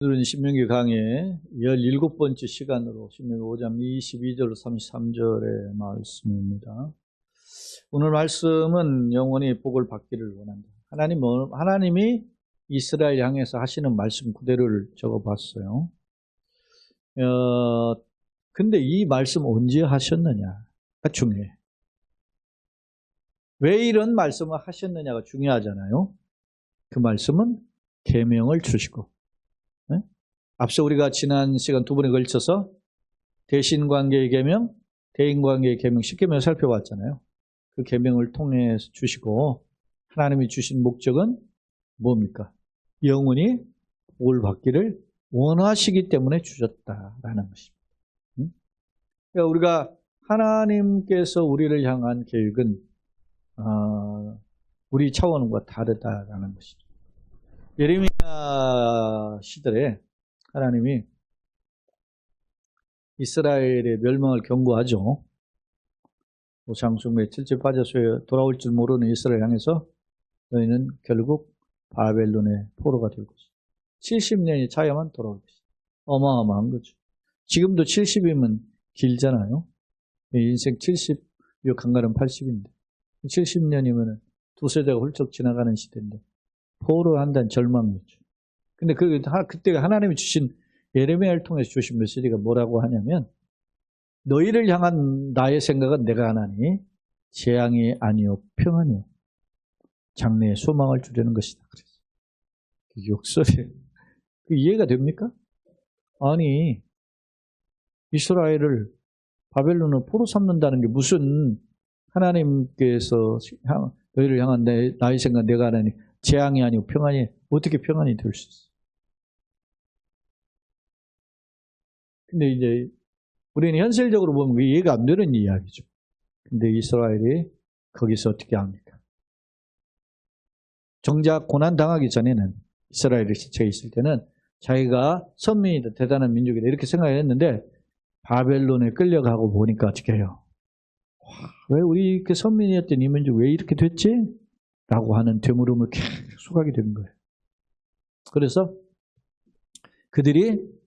오늘은 신명기 강의 17번째 시간으로 신명기 5장 22절 33절의 말씀입니다. 오늘 말씀은 영원히 복을 받기를 원한다. 하나님이 이스라엘 향해서 하시는 말씀 그대로를 적어봤어요. 근데 이 말씀 언제 하셨느냐가 중요해. 왜 이런 말씀을 하셨느냐가 중요하잖아요. 그 말씀은 계명을 주시고, 앞서 우리가 지난 시간 두 번에 걸쳐서 대신관계의 계명, 대인관계의 계명 10계명을 살펴봤잖아요. 그 계명을 통해서 주시고 하나님이 주신 목적은 뭡니까? 영원히 복을 받기를 원하시기 때문에 주셨다라는 것입니다. 그러니까 우리가 하나님께서 우리를 향한 계획은 우리 차원과 다르다라는 것이죠. 예레미야 시대에 하나님이 이스라엘의 멸망을 경고하죠. 장수의 칠째 빠져서 돌아올 줄 모르는 이스라엘 향해서 너희는 결국 바벨론의 포로가 될 것이다. 70년이 차야만 돌아올 것이다. 어마어마한 거죠. 지금도 70이면 길잖아요. 인생 70, 간간은 80인데 70년이면 두 세대가 훌쩍 지나가는 시대인데 포로를 한다는 절망이죠. 근데 그때 하나님이 주신 예레미야를 통해서 주신 메시지가 뭐라고 하냐면 너희를 향한 나의 생각은 내가 하나니 재앙이 아니요 평안이요 장래의 소망을 주려는 것이다. 그래서 욕설이에요. 이해가 됩니까? 아니 이스라엘을 바벨론으로 포로 삼는다는 게 무슨 하나님께서 너희를 향한 나의 생각 내가 하나니 재앙이 아니고 평안이 어떻게 평안이 될 수 있어? 근데 이제 우리는 현실적으로 보면 이해가 안 되는 이야기죠. 근데 이스라엘이 거기서 어떻게 합니까? 정작 고난 당하기 전에는 이스라엘이 지쳐 있을 때는 자기가 선민이다, 대단한 민족이다 이렇게 생각했는데 바벨론에 끌려가고 보니까 어떻게 해요? 왜 우리 이렇게 선민이었던 이 민족 왜 이렇게 됐지? 라고 하는 되물음을 계속 하게 되는 거예요. 그래서 그들이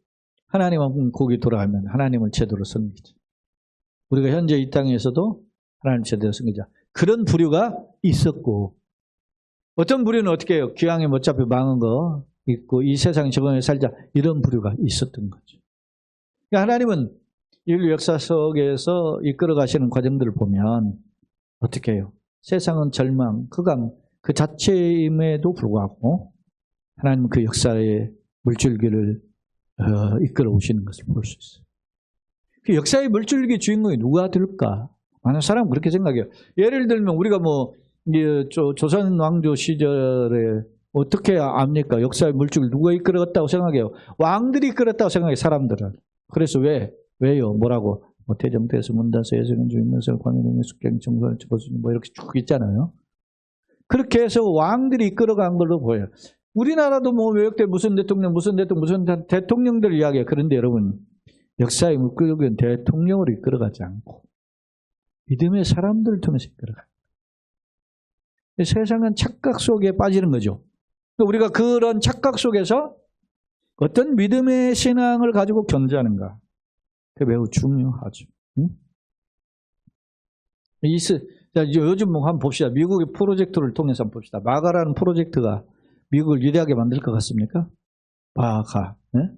하나님은 거기 돌아가면 하나님을 제대로 섬기자. 우리가 현재 이 땅에서도 하나님 제대로 섬기자. 그런 부류가 있었고 어떤 부류는 어떻게 해요? 기왕에 못 잡혀 망한 거 있고 이 세상 적응에 살자 이런 부류가 있었던 거죠. 그러니까 하나님은 인류 역사 속에서 이끌어 가시는 과정들을 보면 어떻게 해요? 세상은 절망, 흑암 그 자체임에도 불구하고 하나님은 그 역사의 물줄기를 이끌어 오시는 것을 볼 수 있어요. 그 역사의 물줄기 주인공이 누가 될까? 많은 사람은 그렇게 생각해요. 예를 들면 우리가 조선 왕조 시절에 어떻게 압니까? 역사의 물줄기를 누가 이끌었다고 생각해요? 왕들이 이끌었다고 생각해요, 사람들은. 그래서 왜요? 뭐라고? 태정태에서 문단서 예수경주 인문설 광해명의 숙경 정설 저보수님 이렇게 쭉 있잖아요. 그렇게 해서 왕들이 이끌어간 걸로 보여요. 우리나라도 외역대 무슨 대통령들 이야기해요. 그런데 여러분 역사의 물줄기는 대통령으로 이끌어가지 않고 믿음의 사람들을 통해서 이끌어가요. 세상은 착각 속에 빠지는 거죠. 우리가 그런 착각 속에서 어떤 믿음의 신앙을 가지고 견제하는가 그게 매우 중요하죠. 응? 요즘 한번 봅시다. 미국의 프로젝트를 통해서 한번 봅시다. 마가라는 프로젝트가 미국을 위대하게 만들 것 같습니까? 마가. 네?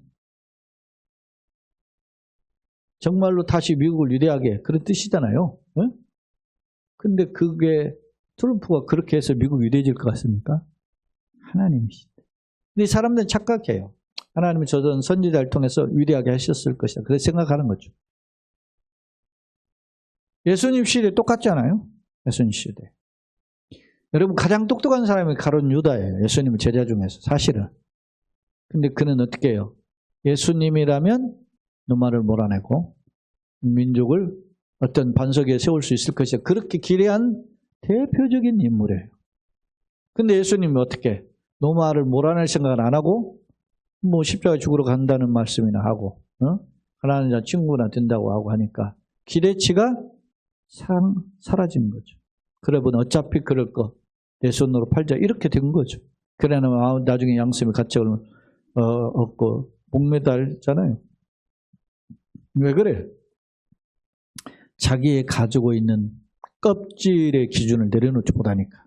정말로 다시 미국을 위대하게 그런 뜻이잖아요. 네? 근데 그게 트럼프가 그렇게 해서 미국 위대해질 것 같습니까? 하나님이시다. 근데 사람들은 착각해요. 하나님은 저전 선지자를 통해서 위대하게 하셨을 것이다. 그렇게 생각하는 거죠. 예수님 시대 똑같잖아요. 예수님 시대. 여러분 가장 똑똑한 사람이 가룟 유다예요. 예수님의 제자 중에서 사실은. 근데 그는 어떻게 해요? 예수님이라면 노마를 몰아내고 민족을 어떤 반석 위에 세울 수 있을 것이다. 그렇게 기대한 대표적인 인물이에요. 근데 예수님이 어떻게 노마를 몰아낼 생각을 안 하고 십자가에 죽으러 간다는 말씀이나 하고 하나님 자 친구나 된다고 하고 하니까 기대치가 사라진 거죠. 그러면 어차피 그럴 거 내 손으로 팔자 이렇게 된 거죠. 그러나 나중에 양심의 가책을 얻고 목매달잖아요. 왜 그래? 자기의 가지고 있는 껍질의 기준을 내려놓지 못하니까.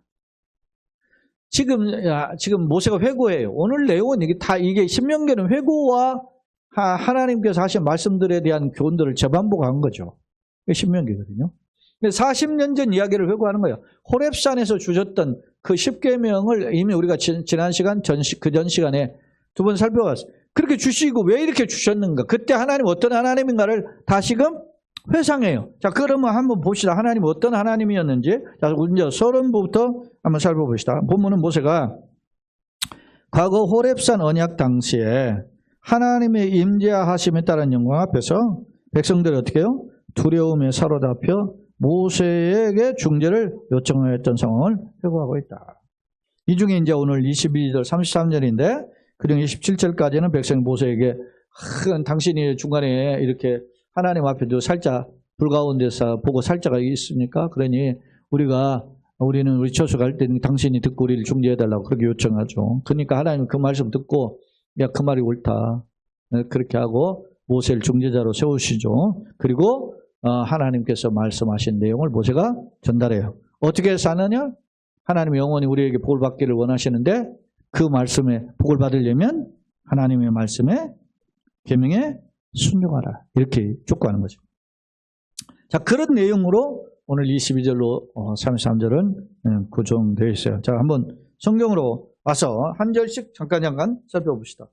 지금 모세가 회고해요. 오늘 내용은 이게 신명기는 회고와 하나님께서 하신 말씀들에 대한 교훈들을 재반복한 거죠. 이게 신명기거든요. 40년 전 이야기를 회고하는 거예요. 호렙산에서 주셨던 그 10계명을 이미 우리가 지난 시간, 그 전 시간에 두 번 살펴봤어요. 그렇게 주시고 왜 이렇게 주셨는가? 그때 하나님 어떤 하나님인가를 다시금 회상해요. 자, 그러면 한번 봅시다. 하나님 어떤 하나님이었는지. 자, 이제 서론부부터 한번 살펴봅시다. 본문은 모세가 과거 호렙산 언약 당시에 하나님의 임재하심에 따른 영광 앞에서 백성들이 어떻게 해요? 두려움에 사로잡혀 모세에게 중재를 요청했던 상황을 회고하고 있다. 이 중에 이제 오늘 22절, 33절인데 그중 27절까지는 백성이 모세에게 당신이 중간에 이렇게 하나님 앞에도 살짝 불가운데서 보고 살짝 있습니까? 그러니 우리는 우리 처수 갈 때는 당신이 듣고 우리를 중재해달라고 그렇게 요청하죠. 그러니까 하나님은 그 말씀 듣고 야, 그 말이 옳다. 그렇게 하고 모세를 중재자로 세우시죠. 그리고 하나님께서 말씀하신 내용을 모세가 전달해요. 어떻게 사느냐? 하나님이 영원히 우리에게 복을 받기를 원하시는데 그 말씀에 복을 받으려면 하나님의 말씀에 계명에 순종하라. 이렇게 촉구하는 거죠. 자, 그런 내용으로 오늘 22절로 33절은 구성되어 있어요. 자, 한번 성경으로 와서 한 절씩 잠깐 살펴봅시다.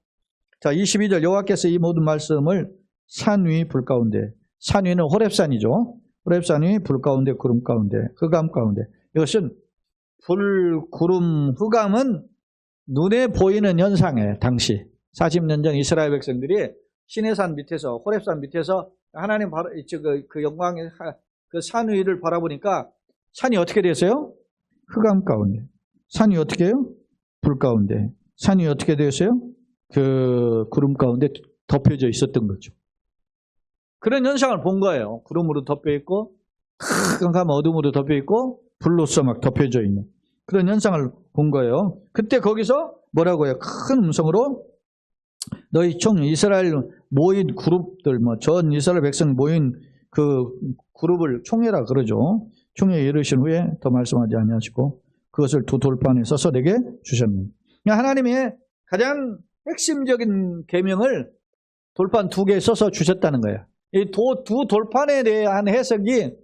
자, 22절 여호와께서 이 모든 말씀을 산 위 불 가운데, 산 위는 호렙산이죠. 호렙산 위 불 가운데 구름 가운데 흑암 가운데. 이것은 불, 구름, 흑암은 눈에 보이는 현상이에요. 당시 40년 전 이스라엘 백성들이 시내산 밑에서 호렙산 밑에서 하나님 그 영광의 그 산 위를 바라보니까 산이 어떻게 됐어요? 흑암 가운데. 산이 어떻게 해요? 불 가운데. 산이 어떻게 됐어요? 그 구름 가운데 덮여져 있었던 거죠. 그런 현상을 본 거예요. 구름으로 덮여 있고 흑암 어둠으로 덮여 있고 불로서 막 덮여져 있는 그런 현상을 본 거예요. 그때 거기서 뭐라고요? 큰 음성으로 너희 총 이스라엘 모인 그룹들, 전 이스라엘 백성 모인 그 그룹을 총회라 그러죠. 총회에 이르신 후에 더 말씀하지 아니하시고 그것을 두 돌판에 써서 내게 주셨습니다. 하나님의 가장 핵심적인 계명을 돌판 2개에 써서 주셨다는 거예요. 이 두 돌판에 대한 해석이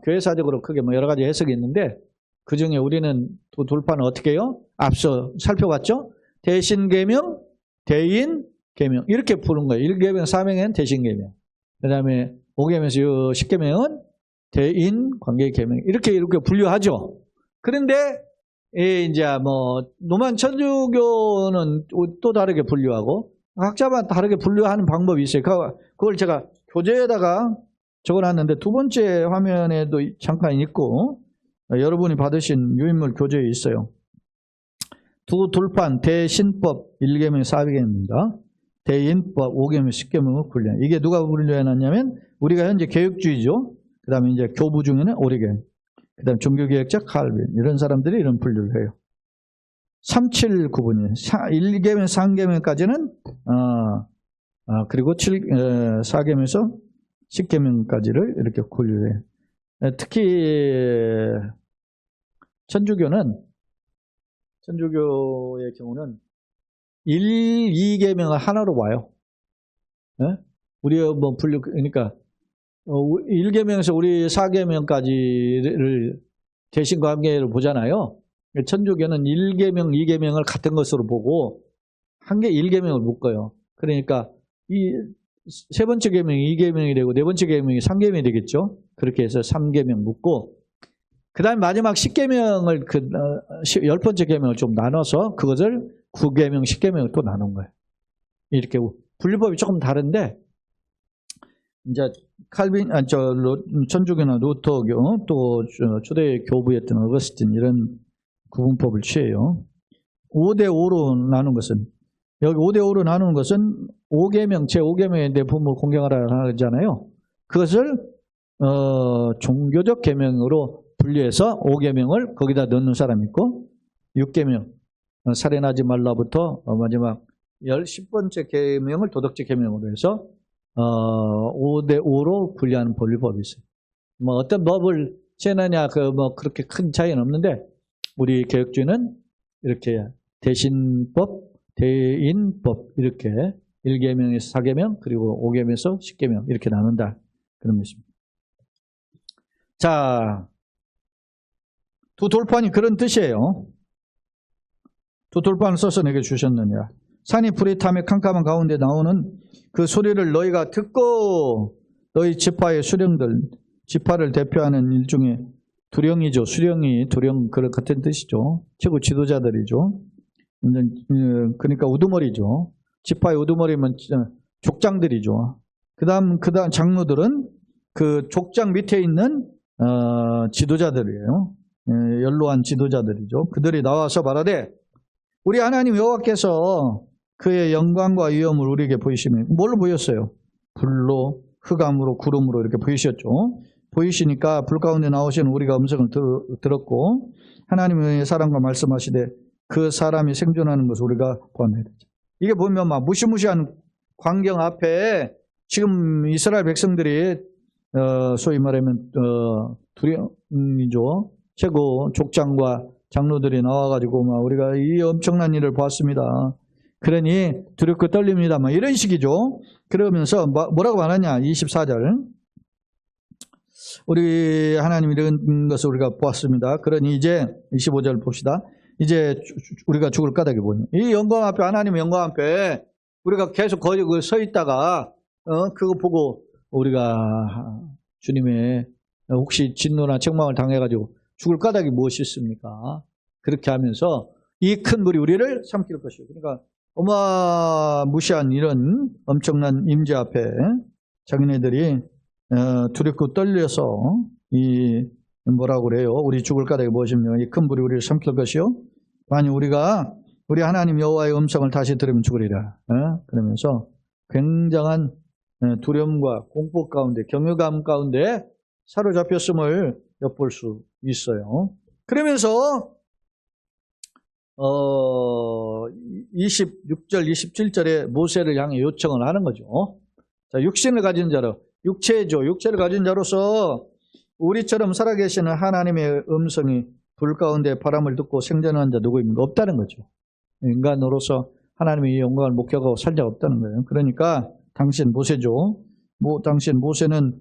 교회사적으로 크게 여러 가지 해석이 있는데 그 중에 우리는 두 돌판을 어떻게 해요? 앞서 살펴봤죠? 대신 계명, 대인 계명 이렇게 부른 거예요. 1계명, 4계명은 대신 계명. 그 다음에 5계명에서 10계명은 대인 관계 계명 이렇게 분류하죠. 그런데 이제 노만 천주교는 또 다르게 분류하고 각자마다 다르게 분류하는 방법이 있어요. 그걸 제가 교재에다가 적어놨는데 두 번째 화면에도 잠깐 있고 여러분이 받으신 유인물 교재에 있어요. 두 돌판 대신법 1계명 4계명입니다. 대인법 5계명 10계명을 분류. 이게 누가 분류해놨냐면 우리가 현재 개혁주의죠. 그 다음에 이제 교부 중에는 오리겐, 그 다음에 종교개혁자 칼빈 이런 사람들이 이런 분류를 해요. 379분이에요. 1계명 3계명까지는 그리고 4계명에서 10계명까지를 이렇게 분류해요. 특히 천주교의 경우는 1, 2계명을 하나로 봐요. 네? 우리가 그러니까 1계명에서 우리 4계명까지를 대신과 관계를 보잖아요. 천주교는 1계명, 2계명을 같은 것으로 보고 한 개 1계명을 묶어요. 그러니까 이 세 번째 계명이 2계명이 되고 네 번째 계명이 3계명이 되겠죠. 그렇게 해서 3계명 묶고 그 다음에 마지막 10계명을 10번째 계명을 좀 나눠서 그것을 9계명, 10계명을 또 나눈 거예요. 이렇게 분류법이 조금 다른데 이제 천주교나 루터교 또 초대 교부였던 어거스틴 이런 구분법을 취해요. 5대5로 나눈 것은 여기 5대5로 나누는 것은 5계명, 제5계명에 내 부모를 공경하라 하잖아요. 그것을 종교적 계명으로 분류해서 5계명을 거기다 넣는 사람이 있고 6계명 살인하지 말라부터 마지막 10번째 계명을 도덕적 계명으로 해서 5대5로 분리하는 분리법이 있어요. 뭐 어떤 법을 제느냐 뭐 그렇게 큰 차이는 없는데 우리 개혁주의는 이렇게 대신법, 대인법 이렇게 1계명에서 4계명 그리고 5계명에서 10계명 이렇게 나눈다. 그런 것입니다. 자, 두 돌판이 그런 뜻이에요. 두 돌판을 써서 내게 주셨느니라. 산이 불이 타며 캄캄한 가운데 나오는 그 소리를 너희가 듣고 너희 지파의 수령들, 지파를 대표하는 일종의 두령이죠. 수령이 두령 그런 같은 뜻이죠. 최고 지도자들이죠. 그러니까 우두머리죠. 지파의 우두머리면 족장들이죠. 그다음 장로들은 그 족장 밑에 있는 지도자들이에요. 연로한 지도자들이죠. 그들이 나와서 말하되 우리 하나님 여호와께서 그의 영광과 위엄을 우리에게 보이시면 뭘로 보였어요? 불로, 흑암으로, 구름으로 이렇게 보이셨죠. 보이시니까 불 가운데 나오시는 우리가 음성을 들었고 하나님의 사람과 말씀하시되 그 사람이 생존하는 것을 우리가 보았네. 이게 보면 막 무시무시한 광경 앞에 지금 이스라엘 백성들이 소위 말하면 두령이죠. 최고 족장과 장로들이 나와가지고 막 우리가 이 엄청난 일을 보았습니다. 그러니 두렵고 떨립니다. 막 이런 식이죠. 그러면서 뭐라고 말하냐? 24절. 우리 하나님 이런 것을 우리가 보았습니다. 그러니 이제 25절 봅시다. 이제 우리가 죽을 까닭이 뭐냐? 이 영광 앞에 하나님의 영광 앞에 우리가 계속 거기 서 있다가 그거 보고 우리가 주님의 혹시 진노나 책망을 당해가지고 죽을 까닭이 무엇이 있습니까? 그렇게 하면서 이 큰 불이 우리를 삼킬 것이요. 그러니까 어마무시한 이런 엄청난 임재 앞에 자기네들이 두렵고 떨려서 이 뭐라고 그래요? 우리 죽을 까닭이 무엇입니까? 이 큰 불이 우리를 삼킬 것이요. 만약 우리가 우리 하나님 여호와의 음성을 다시 들으면 죽으리라. 그러면서 굉장한 두려움과 공포 가운데 경외감 가운데 사로잡혔음을 엿볼 수 있어요. 그러면서 26절, 27절에 모세를 향해 요청을 하는 거죠. 자, 육신을 가진 자로, 육체죠. 육체를 가진 자로서 우리처럼 살아계시는 하나님의 음성이 불 가운데 바람을 듣고 생존하는 자 누구입니까? 없다는 거죠. 인간으로서 하나님의 영광을 목격하고 살 자가 없다는 거예요. 그러니까 당신 모세죠. 당신 모세는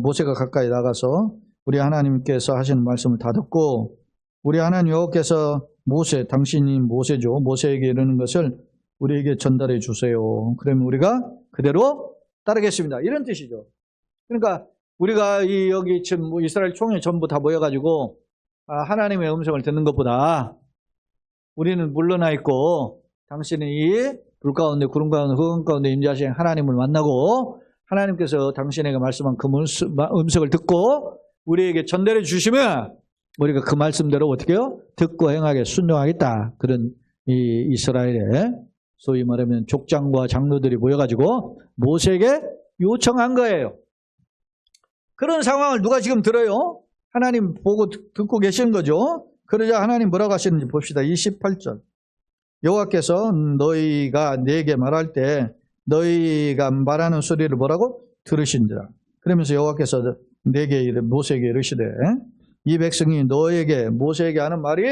모세가 가까이 나가서 우리 하나님께서 하시는 말씀을 다 듣고 우리 하나님 여호와께서 모세, 당신이 모세죠. 모세에게 이르는 것을 우리에게 전달해 주세요. 그러면 우리가 그대로 따르겠습니다. 이런 뜻이죠. 그러니까 우리가 여기 지금 이스라엘 총회 전부 다 모여가지고 하나님의 음성을 듣는 것보다 우리는 물러나 있고 당신이 이 불 가운데 구름 가운데 흑암 가운데 임재하신 하나님을 만나고 하나님께서 당신에게 말씀한 그 음성을 듣고 우리에게 전달해 주시면 우리가 그 말씀대로 어떻게 해요? 듣고 행하게 순종하겠다. 그런 이 이스라엘의 소위 말하면 족장과 장로들이 모여가지고 모세에게 요청한 거예요. 그런 상황을 누가 지금 들어요? 하나님 보고 듣고 계시는 거죠. 그러자 하나님 뭐라고 하시는지 봅시다. 28절. 여호와께서 너희가 내게 말할 때 너희가 말하는 소리를 뭐라고? 들으신지라. 그러면서 여호와께서 내게 모세에게 이르시되 이 백성이 너에게 모세에게 하는 말이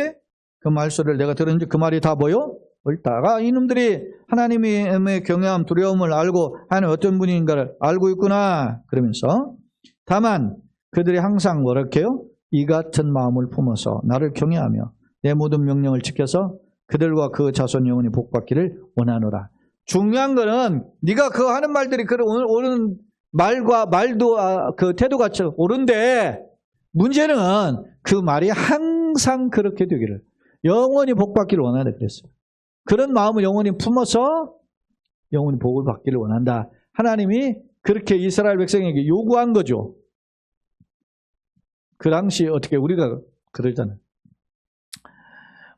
그 말소리를 내가 들었는지 그 말이 다 뭐요? 옳다가 이놈들이 하나님의 경외함 두려움을 알고 하는 어떤 분인가를 알고 있구나. 그러면서 다만 그들이 항상 뭐랄 해요? 이 같은 마음을 품어서 나를 경외하며 내 모든 명령을 지켜서 그들과 그 자손 영혼이 복받기를 원하노라. 중요한 거는 네가 그 하는 말들이 그 옳은 말과 말도 그 태도가 옳은데 문제는 그 말이 항상 그렇게 되기를 영원히 복받기를 원하다 그랬어요. 그런 마음을 영원히 품어서 영원히 복을 받기를 원한다. 하나님이 그렇게 이스라엘 백성에게 요구한 거죠. 그 당시 어떻게 우리가 그러잖아요.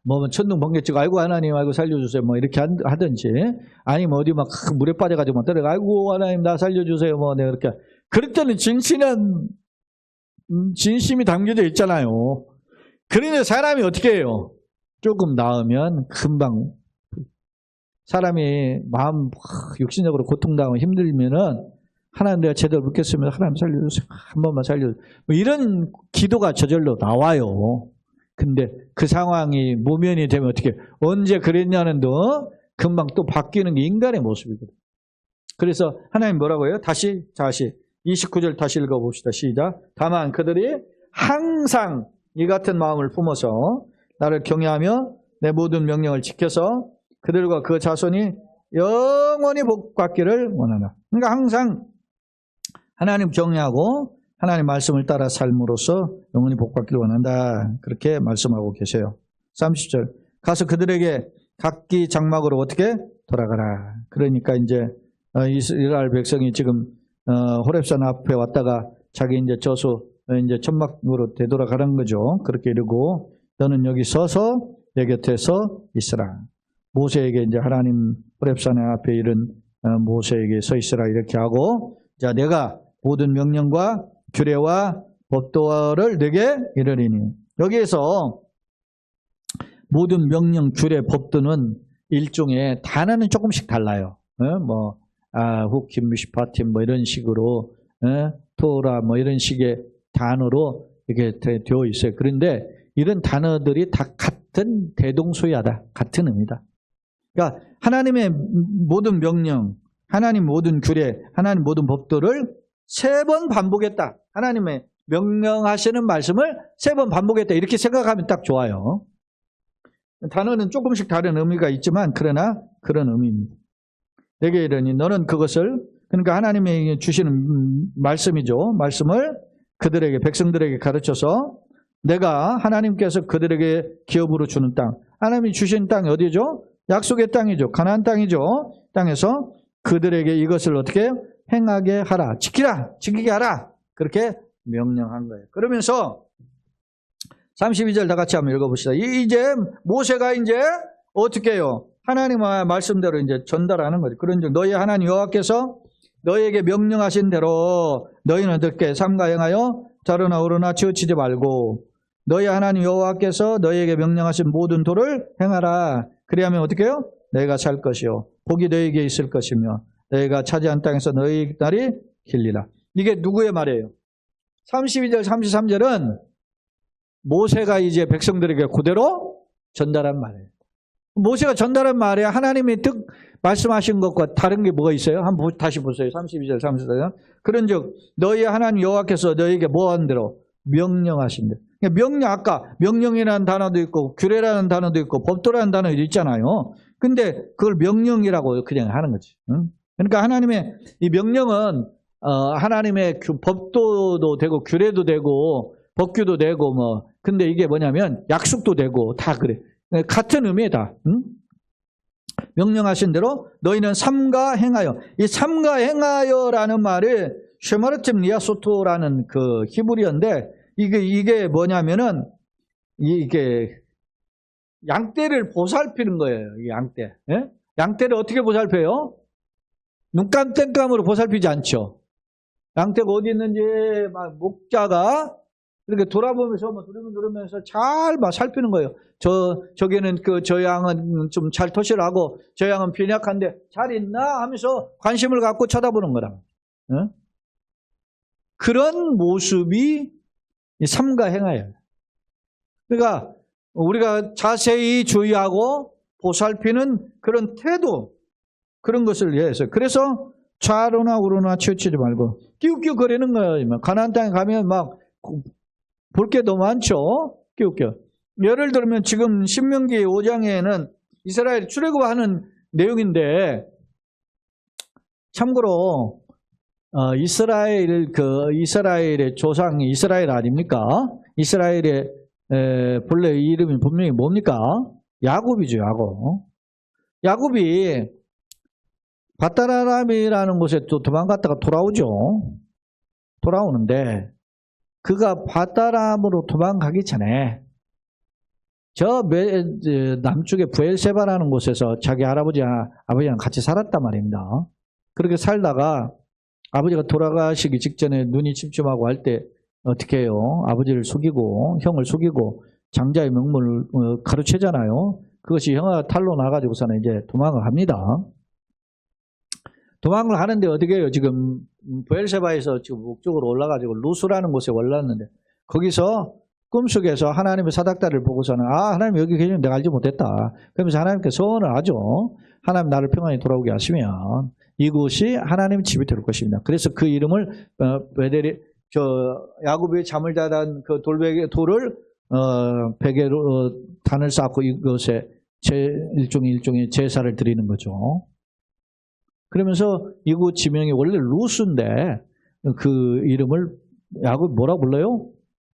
뭐 천둥 번개 치고 아이고 하나님 아이고 살려주세요 뭐 이렇게 하든지 아니면 어디 막 물에 빠져가지고 막 떨어가 아이고 하나님 나 살려주세요 뭐 내가 이렇게 그럴 때는 진심이 담겨져 있잖아요. 그런데 사람이 어떻게 해요? 조금 나으면 금방 사람이 마음 육신적으로 고통당하고 힘들면은 하나님 내가 제대로 묻겠으면 하나님 살려주세요. 한 번만 살려주세요. 뭐 이런 기도가 저절로 나와요. 근데 그 상황이 무면이 되면 어떻게 언제 그랬냐는 등 금방 또 바뀌는 게 인간의 모습이거든요. 그래서 하나님 뭐라고 해요? 다시 29절 다시 읽어봅시다. 시작. 다만 그들이 항상 이 같은 마음을 품어서 나를 경외하며 내 모든 명령을 지켜서 그들과 그 자손이 영원히 복받기를 원한다. 그러니까 항상 하나님 경외하고 하나님 말씀을 따라 삶으로써 영원히 복받기를 원한다. 그렇게 말씀하고 계세요. 30절. 가서 그들에게 각기 장막으로 어떻게 돌아가라. 그러니까 이제 이스라엘 백성이 지금 호렙산 앞에 왔다가 자기 이제 저수 이제 천막으로 되돌아가는 거죠. 그렇게 이러고 너는 여기 서서 내 곁에서 있으라. 모세에게 이제 하나님 호렙산 앞에 이른 모세에게 서 있으라 이렇게 하고 자 내가 모든 명령과 규례와 법도를 내게 이르리니 여기에서 모든 명령, 규례, 법도는 일종의 단어는 조금씩 달라요. 후킴, 미시파팀 뭐 이런 식으로 토라 뭐 이런 식의 단어로 이렇게 되어 있어요. 그런데 이런 단어들이 다 같은 대동소이하다. 같은 의미다. 그러니까 하나님의 모든 명령, 하나님 모든 규례, 하나님 모든 법도를 3번 반복했다. 하나님의 명령하시는 말씀을 3번 반복했다. 이렇게 생각하면 딱 좋아요. 단어는 조금씩 다른 의미가 있지만 그러나 그런 의미입니다. 내게 이르니 너는 그것을 그러니까 하나님이 주시는 말씀이죠. 말씀을 그들에게 백성들에게 가르쳐서 내가 하나님께서 그들에게 기업으로 주는 땅 하나님이 주신 땅이 어디죠? 약속의 땅이죠. 가나안 땅이죠. 땅에서 그들에게 이것을 어떻게 행하게 하라. 지키게 하라. 그렇게 명령한 거예요. 그러면서 32절 다 같이 한번 읽어봅시다. 이제 모세가 이제 어떻게 해요? 하나님의 말씀대로 이제 전달하는 거죠. 그런즉 너희 하나님 여호와께서 너희에게 명령하신 대로 너희는 듣게 삼가 행하여 자르나 오르나 치우치지 말고 너희 하나님 여호와께서 너희에게 명령하신 모든 도를 행하라. 그리하면 어떻게 해요? 너희가 살 것이요 복이 너희에게 있을 것이며 너희가 차지한 땅에서 너희 날이 길리라. 이게 누구의 말이에요? 32절 33절은 모세가 이제 백성들에게 그대로 전달한 말이에요. 모세가 전달한 말에 하나님이 뜻 말씀하신 것과 다른 게 뭐가 있어요? 한번 다시 보세요. 32절 34절. 그런즉 너희 하나님 여호와께서 너희에게 뭐한 대로 명령하신 대로. 명령 아까 명령이라는 단어도 있고 규례라는 단어도 있고 법도라는 단어도 있잖아요. 근데 그걸 명령이라고 그냥 하는 거지. 응? 그러니까 하나님의 이 명령은 하나님의 법도도 되고 규례도 되고 법규도 되고 뭐 근데 이게 뭐냐면 약속도 되고 다 그래. 같은 의미다. 응? 명령하신 대로 너희는 삼가 행하여. 이 삼가 행하여라는 말이 쉐마르팀 리아소토라는 그 히브리어인데 이게 뭐냐면은 이게 양떼를 보살피는 거예요. 이 양떼. 예? 양떼를 어떻게 보살펴요? 눈깜땡깜으로 보살피지 않죠. 양떼가 어디 있는지 막 목자가 이렇게 돌아보면서 뭐 두루면서 잘 막 살피는 거예요. 저기는 저 양은 좀 잘 토실하고 저 양은 빈약한데 잘 있나 하면서 관심을 갖고 쳐다보는 거라. 어? 그런 모습이 삼가 행하예요. 그러니까 우리가 자세히 주의하고 보살피는 그런 태도 그런 것을 위해서 그래서 좌로나 우로나 치우치지 말고 끼우끼우거리는 거예요. 가나안 땅에 가면 막 볼 게 너무 많죠. 끼우끼우. 예를 들면 지금 신명기 5장에는 이스라엘 출애굽하는 내용인데 참고로 이스라엘의 조상이 이스라엘 아닙니까? 이스라엘의 본래 이름이 분명히 뭡니까? 야곱이죠. 야곱이 바다라람이라는 곳에 또 도망갔다가 돌아오는데 그가 바다람으로 도망가기 전에 남쪽의 부엘세바라는 곳에서 자기 아버지랑 같이 살았단 말입니다. 그렇게 살다가 아버지가 돌아가시기 직전에 눈이 침침하고 할 때 어떻게 해요? 아버지를 속이고 형을 속이고 장자의 명분을 가로채잖아요. 그것이 형아가 탈로 나가지고서는 이제 도망을 합니다. 도망을 하는데 어떻게 해요? 지금 브엘세바에서 지금 북쪽으로 올라가지고 루스라는 곳에 올랐는데 거기서 꿈속에서 하나님의 사닥다리를 보고서는 하나님 여기 계시면 내가 알지 못했다. 그러면서 하나님께 소원을 하죠. 하나님 나를 평안히 돌아오게 하시면 이곳이 하나님 집이 될 것입니다. 그래서 그 이름을 베델이 야곱이 잠을 자던 그 돌을 베개로 단을 쌓고 이것에 일종의 제사를 드리는 거죠. 그러면서 이곳 지명이 원래 루스인데 그 이름을 야곱이 뭐라고 불러요?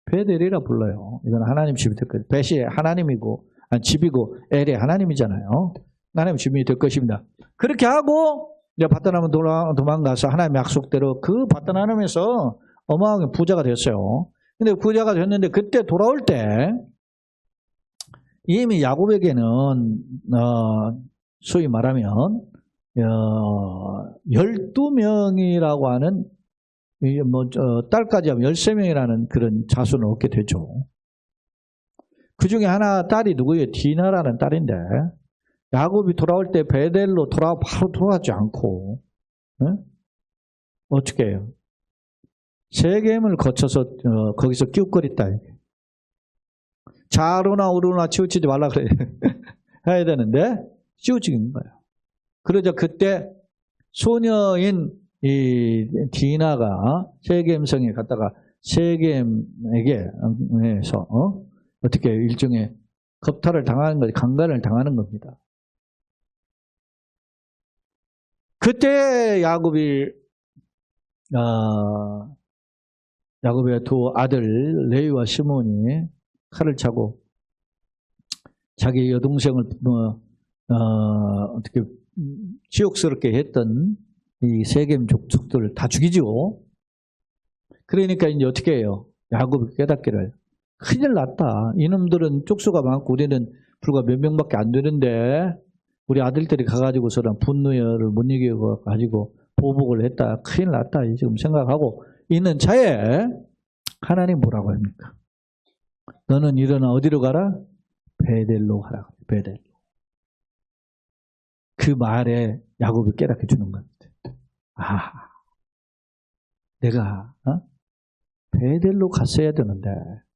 베델이라 불러요. 이건 하나님 집이 될 것입니다. 벳이 하나님이고 집이고 엘이 하나님이잖아요. 하나님 집이 될 것입니다. 그렇게 하고 이제 바다나무 도망가서 하나님의 약속대로 그 바다나무에서 어마어마하게 부자가 됐어요. 근데 부자가 됐는데 그때 돌아올 때 이미 야곱에게는 소위 말하면 12명이라고 하는 딸까지 하면 13명이라는 그런 자손을 얻게 되죠. 그 중에 하나 딸이 누구예요? 디나라는 딸인데 야곱이 돌아올 때 베델로 바로 돌아가지 않고 어떻게 해요? 세겜을 거쳐서 거기서 끼웃거렸다. 좌로나 우로나 치우치지 말라 그래. 해야 되는데 치우치는 거예요. 그러자 그때 소녀인 이 디나가 세겜성에 갔다가 세겜에게서 어떻게 일종의 겁탈을 당하는 거지, 강간을 당하는 겁니다. 그때 야곱의 두 아들 레위와 시몬이 칼을 차고 자기 여동생을 어떻게 지옥스럽게 했던 이 세겜 족속들을 다 죽이죠. 그러니까 이제 어떻게 해요? 야곱이 깨닫기를 큰일 났다. 이놈들은 쪽수가 많고 우리는 불과 몇 명밖에 안 되는데 우리 아들들이 가가지고서는 분노를 못 이겨가지고 보복을 했다. 큰일 났다. 지금 생각하고 있는 차에 하나님 뭐라고 합니까? 너는 일어나 어디로 가라? 베델로 가라. 베델로. 그 말에 야곱이 깨닫게 주는 겁니다. 내가 베델로 갔어야 되는데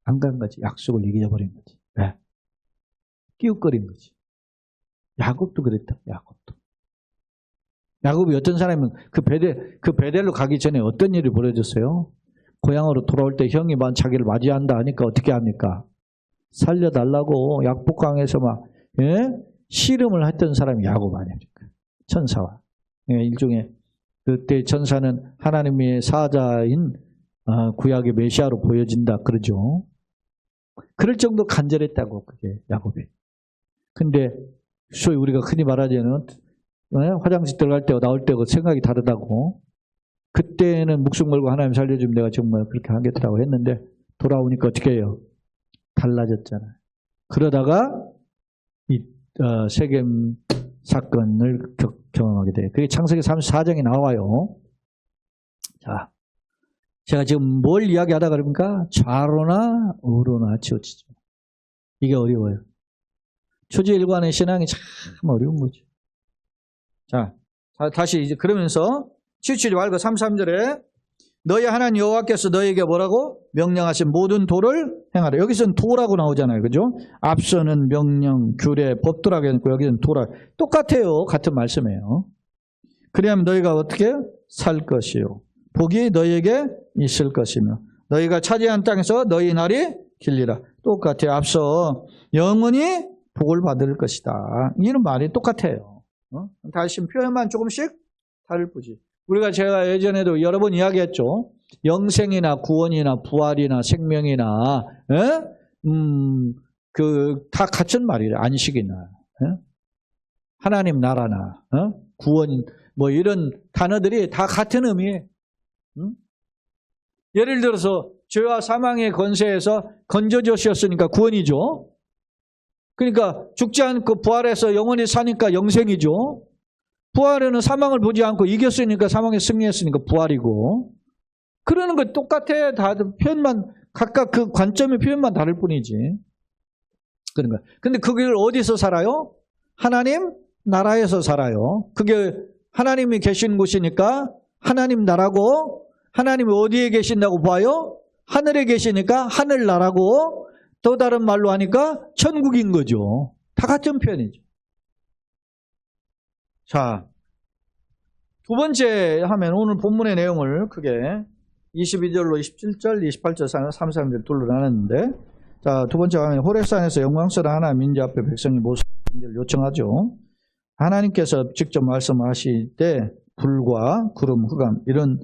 안 간 거지. 약속을 잊어버린 거지. 네. 끼웃거린 거지. 야곱도 그랬다. 야곱이 어떤 사람이면 그 베델로 가기 전에 어떤 일이 벌어졌어요? 고향으로 돌아올 때 형이 자기를 맞이한다 하니까 어떻게 합니까? 살려달라고 약복강에서 막 씨름을 했던 사람이 야곱 아닙니까? 천사와. 일종의 그때 천사는 하나님의 사자인 구약의 메시아로 보여진다 그러죠. 그럴 정도 간절했다고 그게 야곱이. 근데 소위 우리가 흔히 말하자면 화장실 들어갈 때와 나올 때가 생각이 다르다고. 그때는 목숨 걸고 하나님 살려주면 내가 정말 그렇게 하겠다고 했는데 돌아오니까 어떻게 해요? 달라졌잖아요. 그러다가 이 세겜 사건을 경험하게 돼요. 그게 창세기 34장에 나와요. 자, 제가 지금 뭘 이야기하다 그럽니까? 좌로나 우로나 치우치죠. 이게 어려워요. 초지일관의 신앙이 참 어려운 거죠. 자, 다시 이제 그러면서 치우치지 말고 33절에 너희 하나님 여호와께서 너희에게 뭐라고? 명령하신 모든 도를 행하라. 여기서는 도라고 나오잖아요. 그죠? 앞서는 명령, 규례, 법도라고 했고 여기서는 도라. 똑같아요. 같은 말씀이에요. 그래야면 너희가 어떻게? 살 것이요. 복이 너희에게 있을 것이며 너희가 차지한 땅에서 너희 날이 길리라. 똑같아요. 앞서 영원히 복을 받을 것이다. 이런 말이 똑같아요. 다시 표현만 조금씩 다를 뿐이지. 제가 예전에도 여러 번 이야기했죠. 영생이나 구원이나 부활이나 생명이나 다 같은 말이에요. 안식이나 하나님 나라나 구원 뭐 이런 단어들이 다 같은 의미예요. 예를 들어서 죄와 사망의 권세에서 건져주셨으니까 구원이죠. 그러니까 죽지 않고 부활해서 영원히 사니까 영생이죠. 부활에는 사망을 보지 않고 이겼으니까 사망에 승리했으니까 부활이고. 그러는 거 똑같아. 다들 표현만 각각 그 관점의 표현만 다를 뿐이지. 그런 거예요. 근데 그걸 어디서 살아요? 하나님 나라에서 살아요. 그게 하나님이 계신 곳이니까 하나님 나라고, 하나님이 어디에 계신다고 봐요? 하늘에 계시니까 하늘나라고, 또 다른 말로 하니까 천국인 거죠. 다 같은 표현이죠. 자, 두 번째 하면 오늘 본문의 내용을 크게 22절로 27절, 28절, 33절 둘로 나눴는데, 자, 두 번째 하면 호렙산에서 영광스러운 하나님 인자 앞에 백성이 모습을 요청하죠. 하나님께서 직접 말씀하실 때 불과 구름, 흑암 이런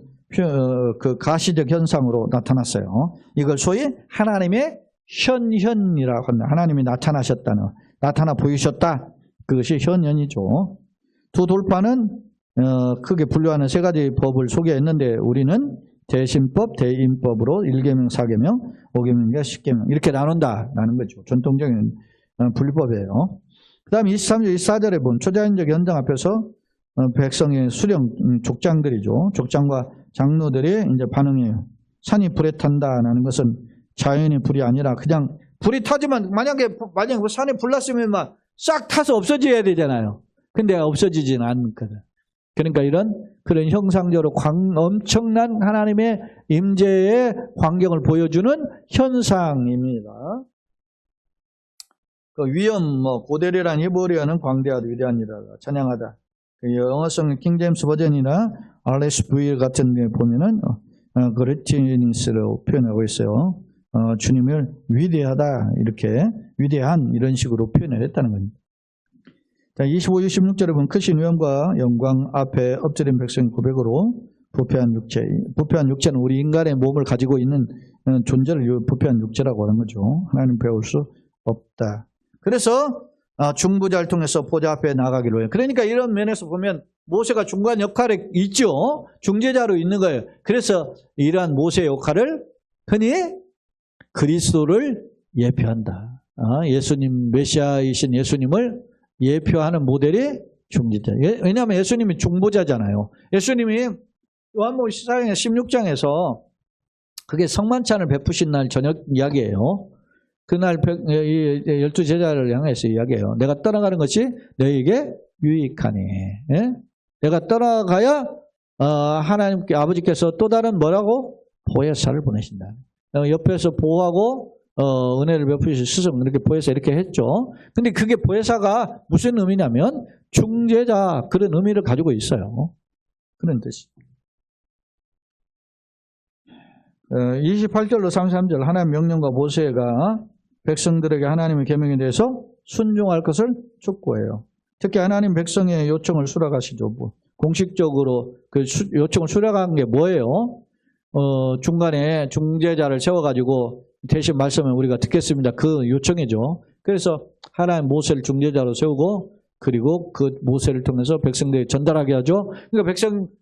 그 가시적 현상으로 나타났어요. 이걸 소위 하나님의 현현이라고 합니다. 하나님이 나타나셨다는, 나타나 보이셨다. 그것이 현현이죠. 두 돌파는 크게 분류하는 세 가지 법을 소개했는데 우리는 대신법, 대인법으로 1계명, 4계명, 5계명과 10계명 이렇게 나눈다라는 거죠. 전통적인 분류법이에요. 그 다음에 23절, 24절에 보면 초자연적 현장 앞에서 백성의 수령, 족장들이죠. 족장과 장로들이 이제 반응이 산이 불에 탄다는 것은 자연의 불이 아니라 그냥 불이 타지만 만약에 산에 불 났으면 막 싹 타서 없어져야 되잖아요. 근데 없어지진 않거든. 그러니까 그런 형상적으로 엄청난 하나님의 임재의 광경을 보여주는 현상입니다. 그 위엄, 고대리란 히브리어는 광대하다, 위대한이다, 찬양하다. 그 영어성 킹제임스 버전이나 RSV 같은 데 보면은 그레티니스로 표현하고 있어요. 주님을 위대하다, 이렇게 위대한 이런 식으로 표현을 했다는 겁니다. 자, 25, 26절에 보면 크신 위엄과 영광 앞에 엎드린 백성의 고백으로 부패한 육체. 부패한 육체는 우리 인간의 몸을 가지고 있는 존재를 부패한 육체라고 하는 거죠. 하나님 배울 수 없다. 그래서 중보자를 통해서 보좌 앞에 나가기로 해요. 그러니까 이런 면에서 보면 모세가 중간 역할에 있죠. 중재자로 있는 거예요. 그래서 이러한 모세의 역할을 흔히 그리스도를 예표한다. 예수님, 메시아이신 예수님을 예표하는 모델이 중재자. 왜냐하면 예수님이 중보자잖아요. 예수님이 요한복음 16장에서 그게 성만찬을 베푸신 날 저녁 이야기예요. 그날 12제자를 향해서 이야기해요. 내가 떠나가는 것이 너에게 유익하니. 예? 내가 떠나가야 하나님께 아버지께서 또 다른 뭐라고? 보혜사를 보내신다. 옆에서 보호하고 은혜를 베푸실 스승 이렇게 보혜사 이렇게 했죠. 근데 그게 보혜사가 무슨 의미냐면 중재자 그런 의미를 가지고 있어요. 그런 뜻이. 28절로 33절 하나님 명령과 모세가 백성들에게 하나님의 계명에 대해서 순종할 것을 촉구해요. 특히 하나님 백성의 요청을 수락하시죠. 공식적으로 그 요청을 수락한 게 뭐예요? 중간에 중재자를 세워가지고 대신 말씀을 우리가 듣겠습니다. 그 요청이죠. 그래서 하나님 모세를 중재자로 세우고 그리고 그 모세를 통해서 백성들에게 전달하게 하죠. 그러니까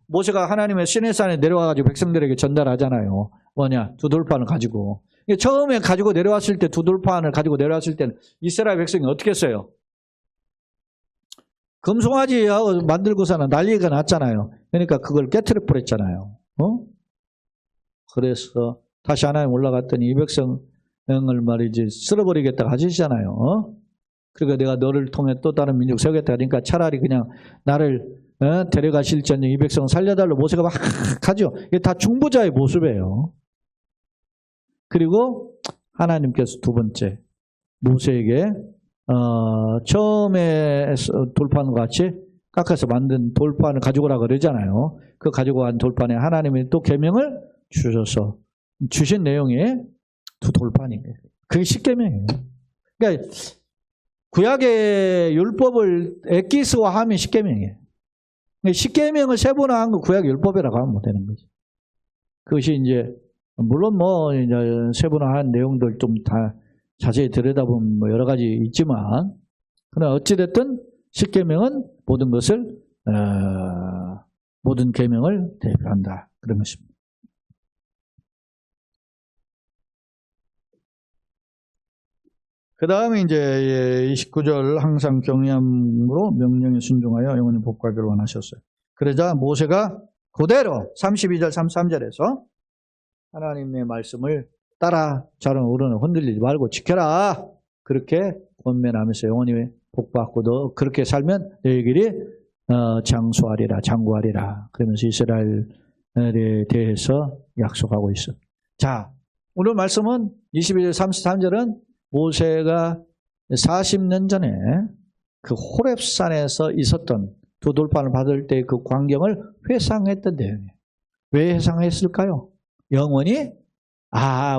모세가 하나님의 시내산에 내려와가지고 백성들에게 전달하잖아요. 뭐냐? 두 돌판을 가지고. 처음에 가지고 내려왔을 때 두 돌판을 가지고 내려왔을 때는 이스라엘 백성이 어떻게 했어요? 금송아지 만들고서는 난리가 났잖아요. 그러니까 그걸 깨트려 버렸잖아요. 그래서 다시 하나님 올라갔더니 이 백성을 말이지 쓸어버리겠다고 하시잖아요. 그러니까 내가 너를 통해 또 다른 민족 세우겠다 하니까 차라리 그냥 나를 데려가실지언정 이 백성을 살려달라고 모세가 막 하죠. 이게 다 중보자의 모습이에요. 그리고 하나님께서 두 번째 모세에게 처음에 돌판과 같이 깎아서 만든 돌판을 가지고 오라 그러잖아요. 그 가지고 간 돌판에 하나님이 또 계명을 주셔서 주신 내용이 두 돌판이에요. 그게 십계명이에요. 그러니까 구약의 율법을 엑기스화하면 십계명이에요. 십계명을 세분화한 거 구약 율법이라고 하면 못 되는 거죠. 그것이 이제 물론 이제 세분화한 내용들 좀 다 자세히 들여다보면 여러 가지 있지만 그러나 어찌됐든 십계명은 모든 것을 모든 계명을 대표한다 그런 것입니다. 그 다음에 이제 29절 항상 경외함으로 명령에 순종하여 영원히 복받기를 원하셨어요. 그러자 모세가 그대로 32절 33절에서 하나님의 말씀을 따라 자른 어른을 흔들리지 말고 지켜라. 그렇게 권면하면서 영원히 복받고 너 그렇게 살면 너희들이 장수하리라 장구하리라 그러면서 이스라엘에 대해서 약속하고 있어. 자, 오늘 말씀은 22절 33절은 모세가 40년 전에 그 호렙산에서 있었던 두 돌판을 받을 때 그 광경을 회상했던 내용이에요. 왜 회상했을까요? 영원히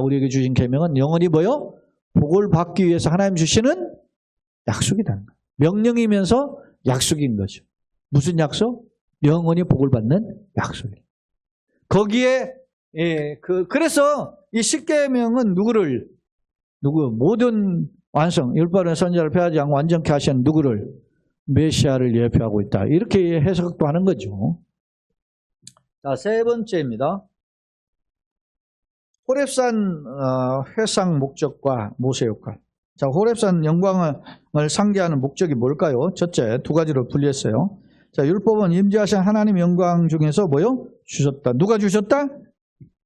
우리에게 주신 계명은 영원히 뭐요? 복을 받기 위해서 하나님 주시는 약속이라는 거예요. 명령이면서 약속인 거죠. 무슨 약속? 영원히 복을 받는 약속이에요. 거기에 그래서 이 십계명은 모든 완성, 율법의 선지자를 폐하지 않고 완전케 하시는 누구를? 메시아를 예표하고 있다. 이렇게 해석도 하는 거죠. 자, 세 번째입니다. 호렙산 회상 목적과 모세 역할. 자, 호렙산 영광을 상기하는 목적이 뭘까요? 첫째, 두 가지로 분리했어요. 자, 율법은 임재하신 하나님 영광 중에서 뭐요? 주셨다. 누가 주셨다?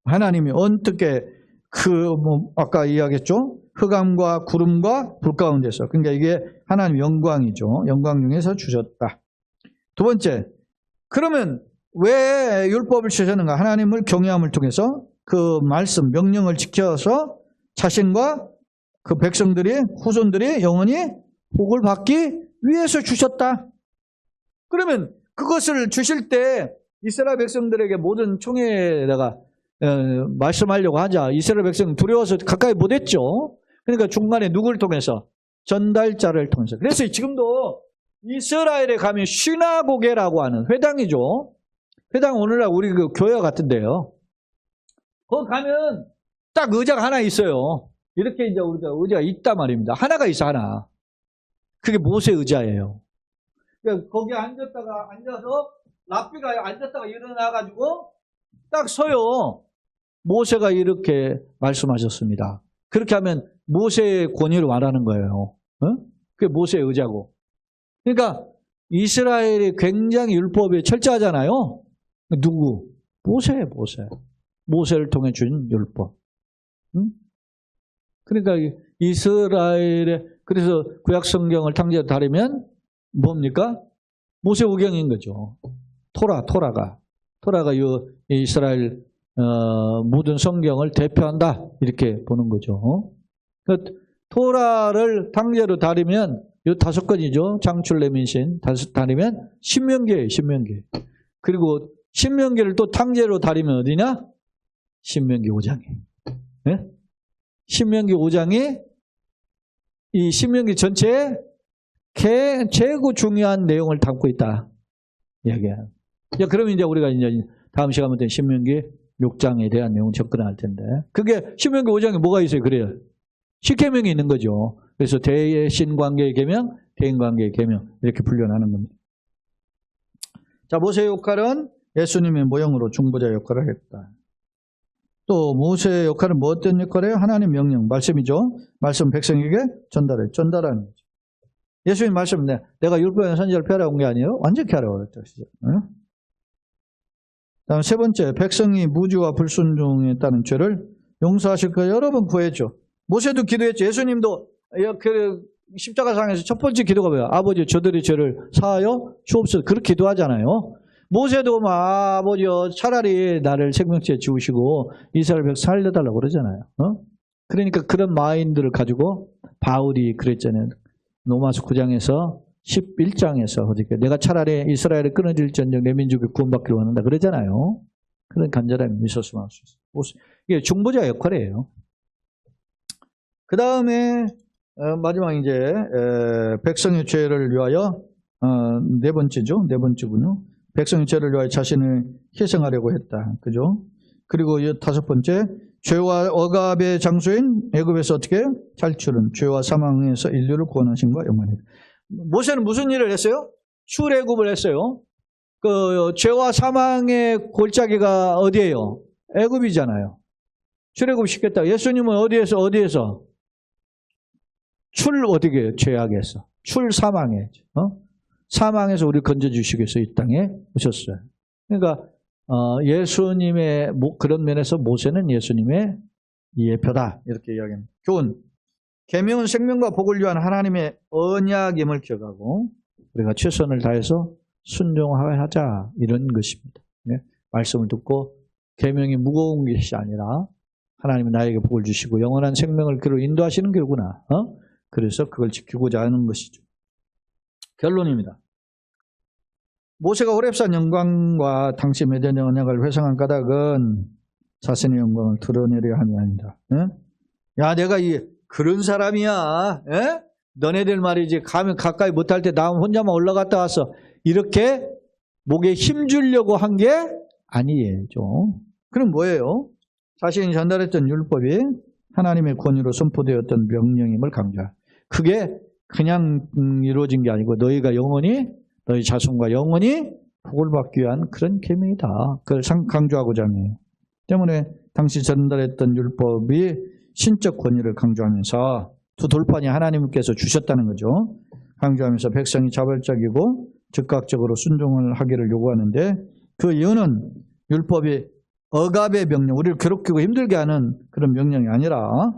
하나님이 어떻게 아까 이야기했죠? 흑암과 구름과 불 가운데서. 그러니까 이게 하나님 영광이죠. 영광 중에서 주셨다. 두 번째, 그러면 왜 율법을 주셨는가? 하나님을 경외함을 통해서 그 말씀, 명령을 지켜서 자신과 그 백성들이, 후손들이 영원히 복을 받기 위해서 주셨다. 그러면 그것을 주실 때 이스라엘 백성들에게 모든 총회에다가 말씀하려고 하자. 이스라엘 백성은 두려워서 가까이 못했죠. 그러니까 중간에 누구를 통해서? 전달자를 통해서. 그래서 지금도 이스라엘에 가면 시나고게라고 하는 회당이죠. 회당 오늘날 우리 그 교회 같은데요. 거기 가면 딱 의자가 하나 있어요. 이렇게 이제 우리가 의자가 있단 말입니다. 하나가 있어, 하나. 그게 모세 의자예요. 그러니까 거기에 앉아서 랍비가 앉았다가 일어나가지고 딱 서요. 모세가 이렇게 말씀하셨습니다. 그렇게 하면 모세의 권위를 말하는 거예요. 그게 모세의 의자고. 그러니까 이스라엘이 굉장히 율법에 철저하잖아요. 누구? 모세. 모세를 통해 준 율법. 그러니까 이스라엘의 그래서 구약 성경을 탕제로 다루면 뭡니까? 모세오경인 거죠. 토라가 이스라엘 모든 성경을 대표한다 이렇게 보는 거죠. 토라를 탕제로 다루면 이 5권이죠. 장출 레민신 다루면 신명기예요. 신명기. 그리고 신명기를 또 탕제로 다루면 어디냐? 신명기 5장이. 네? 신명기 5장이 이 신명기 전체에 최고 중요한 내용을 담고 있다. 이야기야. 그러면 이제 우리가 이제 다음 시간부터 신명기 6장에 대한 내용 접근할 텐데. 그게 신명기 5장에 뭐가 있어요? 그래요. 십계명이 있는 거죠. 그래서 대신관계의 계명, 대인관계의 계명 이렇게 분류하는 겁니다. 자, 모세의 역할은 예수님의 모형으로 중보자 역할을 했다. 또 모세의 역할은 뭐 어떤 역할이에요? 하나님 명령, 말씀이죠. 말씀 백성에게 전달하는 거죠. 예수님 말씀, 내가 율법의 선지자를 폐하라고 한 게 아니에요. 완전히 하라고 그랬죠. 다음 세 번째, 백성이 무지와 불순종에 따른 죄를 용서하실 거 여러 번 구했죠. 모세도 기도했죠. 예수님도 그 십자가상에서 첫 번째 기도가 뭐예요? 아버지, 저들의 죄를 사하여 주옵소서. 그렇게 기도하잖아요. 모세도 아버지요, 차라리 나를 생명체에 지우시고 이스라엘 백성 살려달라고 그러잖아요. 그러니까 그런 마인드를 가지고 바울이 그랬잖아요. 로마서 9장에서 11장에서 어저께 내가 차라리 이스라엘에 끊어질 전쟁 내 민족이 구원받기를 원한다 그러잖아요. 그런 간절함이 있었으면 할 수 있어요. 이게 중보자 역할이에요. 그 다음에 마지막 이제 백성의 죄를 위하여 네 번째죠. 네 번째군요. 백성의 죄를 위하여 자신을 희생하려고 했다. 그죠? 그리고 다섯 번째, 죄와 억압의 장소인 애굽에서 어떻게 탈출은 죄와 사망에서 인류를 구원하신과 영원히. 모세는 무슨 일을 했어요? 출애굽을 했어요. 그 죄와 사망의 골짜기가 어디예요? 애굽이잖아요. 출애굽 시켰다. 예수님은 어디에서? 어디게 죄악에서. 사망에. 사망에서 우리를 건져주시기 위해서 이 땅에 오셨어요. 그러니까 예수님의 그런 면에서 모세는 예수님의 예표다. 이렇게 이야기합니다. 교훈. 계명은 생명과 복을 위한 하나님의 언약임을 기억하고 우리가 최선을 다해서 순종하자 이런 것입니다. 네? 말씀을 듣고 계명이 무거운 것이 아니라 하나님이 나에게 복을 주시고 영원한 생명을 그로 인도하시는 게구나. 그래서 그걸 지키고자 하는 것이죠. 결론입니다. 모세가 호렙산 영광과 당시 맺은 언약을 회상한 까닭은 자신의 영광을 드러내려 함이 아니다. 야, 내가 그런 사람이야. 너네들 말이지 가면 가까이 못할 때 나 혼자만 올라갔다 와서 이렇게 목에 힘주려고 한 게 아니죠. 그럼 뭐예요? 자신이 전달했던 율법이 하나님의 권위로 선포되었던 명령임을 강조하. 그게 그냥 이루어진 게 아니고 너희가 영원히 너희 자손과 영원히 복을 받기 위한 그런 계명이다. 그걸 강조하고자 합니다. 때문에 당시 전달했던 율법이 신적 권위를 강조하면서 두 돌판이 하나님께서 주셨다는 거죠. 강조하면서 백성이 자발적이고 즉각적으로 순종을 하기를 요구하는데 그 이유는 율법이 억압의 명령, 우리를 괴롭히고 힘들게 하는 그런 명령이 아니라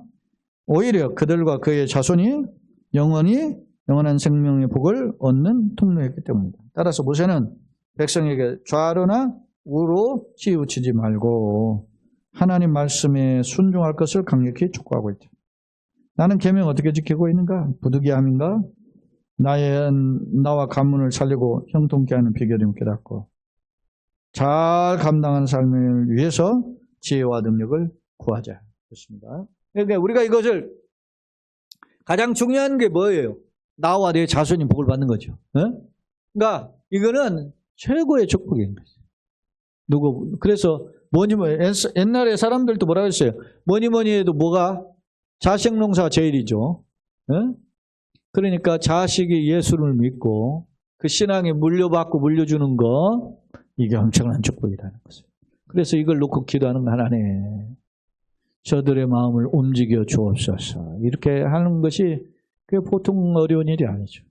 오히려 그들과 그의 자손이 영원한 생명의 복을 얻는 통로였기 때문입니다. 따라서 모세는 백성에게 좌로나 우로 치우치지 말고 하나님 말씀에 순종할 것을 강력히 촉구하고 있다. 나는 계명 어떻게 지키고 있는가? 부득이함인가? 나와 가문을 살리고 형통케 하는 비결을 깨닫고 잘 감당하는 삶을 위해서 지혜와 능력을 구하자. 그렇습니다. 그러니까 우리가 이것을 가장 중요한 게 뭐예요? 나와 내 자손이 복을 받는 거죠. 그러니까 이거는 최고의 축복인 거죠. 그래서 옛날에 사람들도 뭐라고 했어요? 뭐니 해도 뭐가? 자식 농사가 제일이죠. 그러니까 자식이 예수를 믿고 그 신앙에 물려받고 물려주는 거 이게 엄청난 축복이라는 거죠. 그래서 이걸 놓고 기도하는 거 하나님 저들의 마음을 움직여 주옵소서. 이렇게 하는 것이 그게 보통 어려운 일이 아니죠.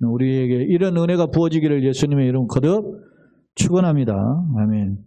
우리에게 이런 은혜가 부어지기를 예수님의 이름 거듭 축원합니다. 아멘.